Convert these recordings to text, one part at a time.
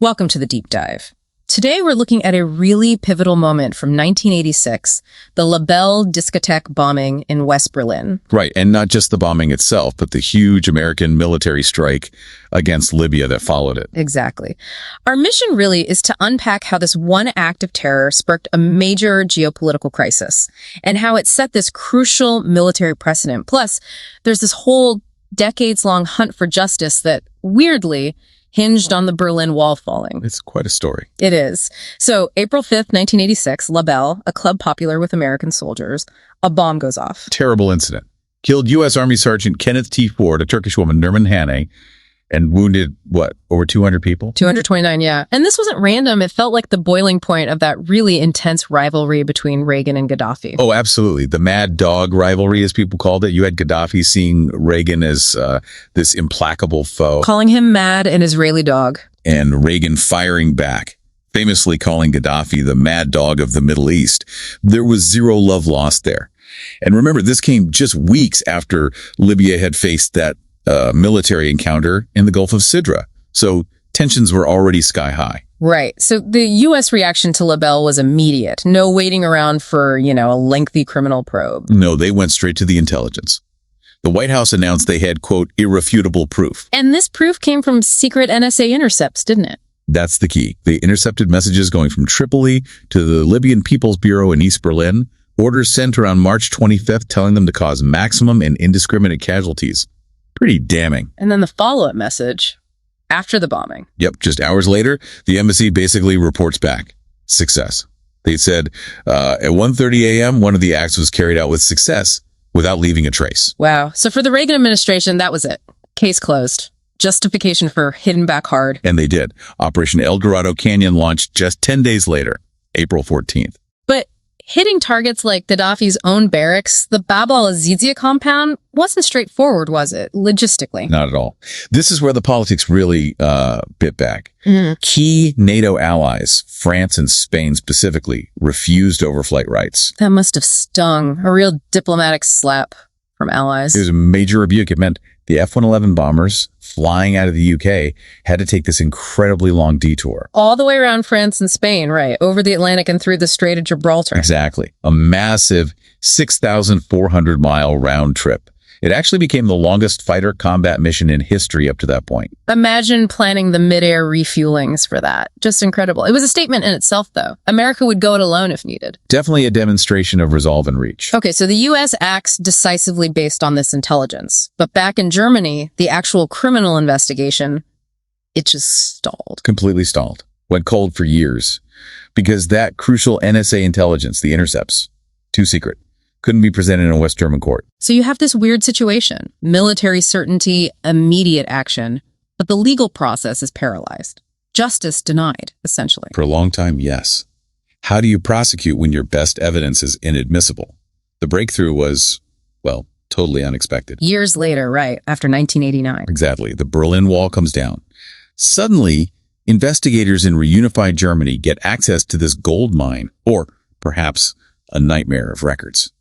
Welcome to the Deep Dive. Today we're looking at a really pivotal moment from 1986, the La Belle Discotheque bombing in West Berlin. Right, and not just the bombing itself, but the huge American military strike against Libya that followed it. Exactly. Our mission really is to unpack how this one act of terror sparked a major geopolitical crisis and how it set this crucial military precedent. Plus, there's this whole decades-long hunt for justice that, weirdly, hinged on the Berlin Wall falling. It's quite a story. It is. So, April 5th, 1986, La Belle, a club popular with American soldiers, a bomb goes off. Terrible incident. Killed U.S. Army Sergeant Kenneth T. Ford, a Turkish woman, Nurman Hane, and wounded, over 200 people? 229, yeah. And this wasn't random. It felt like the boiling point of that really intense rivalry between Reagan and Gaddafi. Oh, absolutely. The mad dog rivalry, as people called it. You had Gaddafi seeing Reagan as this implacable foe. Calling him mad an Israeli dog. And Reagan firing back, famously calling Gaddafi the mad dog of the Middle East. There was zero love lost there. And remember, this came just weeks after Libya had faced that military encounter in the Gulf of Sidra. So tensions were already sky high. Right. So the U.S. reaction to La Belle was immediate. No waiting around for, a lengthy criminal probe. No, they went straight to the intelligence. The White House announced they had, quote, irrefutable proof. And this proof came from secret NSA intercepts, didn't it? That's the key. They intercepted messages going from Tripoli to the Libyan People's Bureau in East Berlin. Orders sent around March 25th telling them to cause maximum and indiscriminate casualties. Pretty damning. And then the follow-up message after the bombing. Yep, just hours later, the embassy basically reports back. Success. They said at 1:30 a.m., one of the acts was carried out with success without leaving a trace. Wow. So for the Reagan administration, that was it. Case closed. Justification for hitting back hard. And they did. Operation El Dorado Canyon launched just 10 days later, April 14th. But hitting targets like Gaddafi's own barracks, the Bab al-Azizia compound, wasn't straightforward, was it, logistically? Not at all. This is where the politics really bit back. Key NATO allies, France and Spain specifically, refused overflight rights. That must have stung. A real diplomatic slap from allies. It was a major rebuke. It meant the F-111 bombers flying out of the UK had to take this incredibly long detour. All the way around France and Spain, right, over the Atlantic and through the Strait of Gibraltar. Exactly. A massive 6,400-mile round trip. It actually became the longest fighter combat mission in history up to that point. Imagine planning the mid-air refuelings for that. Just incredible. It was a statement in itself, though. America would go it alone if needed. Definitely a demonstration of resolve and reach. Okay, so the U.S. acts decisively based on this intelligence. But back in Germany, the actual criminal investigation, it just stalled. Completely stalled. Went cold for years. Because that crucial NSA intelligence, the intercepts, too secret, couldn't be presented in a West German court. So you have this weird situation. Military certainty, immediate action, but the legal process is paralyzed. Justice denied, essentially. For a long time, yes. How do you prosecute when your best evidence is inadmissible? The breakthrough was, totally unexpected. Years later, right, after 1989. Exactly. The Berlin Wall comes down. Suddenly, investigators in reunified Germany get access to this gold mine, or perhaps a nightmare of records.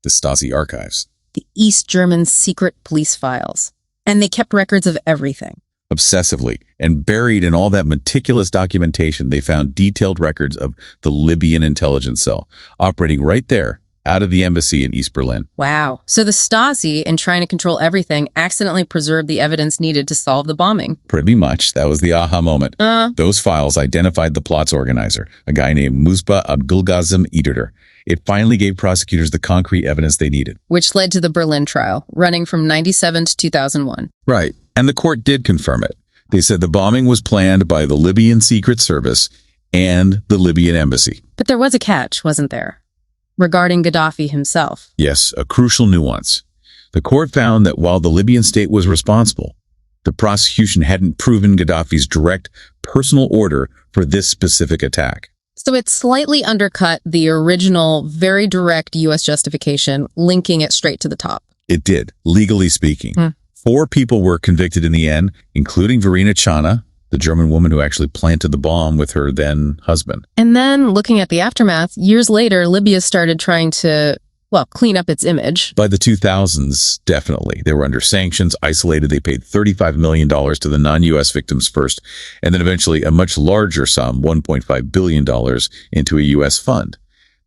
The Stasi archives. The East German secret police files. And they kept records of everything. Obsessively. And buried in all that meticulous documentation, they found detailed records of the Libyan intelligence cell, operating right there, out of the embassy in East Berlin. Wow. So the Stasi, in trying to control everything, accidentally preserved the evidence needed to solve the bombing. Pretty much. That was the aha moment. Those files identified the plot's organizer, a guy named Musba Abdulgazim Ederer. It finally gave prosecutors the concrete evidence they needed. Which led to the Berlin trial, running from 97 to 2001. Right. And the court did confirm it. They said the bombing was planned by the Libyan Secret Service and the Libyan embassy. But there was a catch, wasn't there? Regarding Gaddafi himself. Yes, a crucial nuance. The court found that while the Libyan state was responsible, the prosecution hadn't proven Gaddafi's direct personal order for this specific attack. So it slightly undercut the original, very direct U.S. justification, linking it straight to the top. It did, legally speaking. 4 people were convicted in the end, including Verena Chana, the German woman who actually planted the bomb with her then husband. And then, looking at the aftermath, years later, Libya started trying to well, clean up its image. By the 2000s, definitely. They were under sanctions, isolated. They paid $35 million to the non-U.S. victims first, and then eventually a much larger sum, $1.5 billion, into a U.S. fund.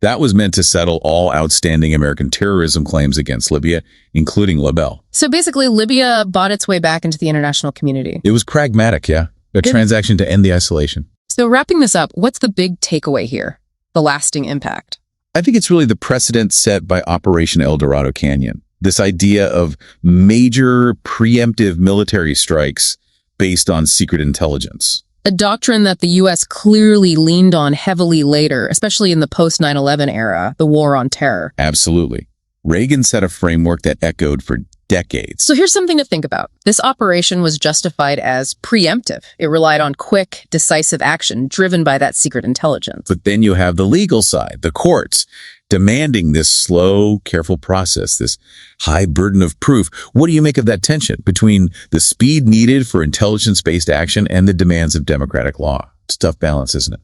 That was meant to settle all outstanding American terrorism claims against Libya, including Labelle. So basically, Libya bought its way back into the international community. It was pragmatic, yeah. A transaction to end the isolation. So wrapping this up, what's the big takeaway here? The lasting impact. I think it's really the precedent set by Operation El Dorado Canyon. This idea of major preemptive military strikes based on secret intelligence. A doctrine that the U.S. clearly leaned on heavily later, especially in the post-9/11 era, the war on terror. Absolutely. Reagan set a framework that echoed for decades. So here's something to think about. This operation was justified as preemptive. It relied on quick, decisive action driven by that secret intelligence. But then you have the legal side, the courts, demanding this slow, careful process, this high burden of proof. What do you make of that tension between the speed needed for intelligence-based action and the demands of democratic law? It's a tough balance, isn't it?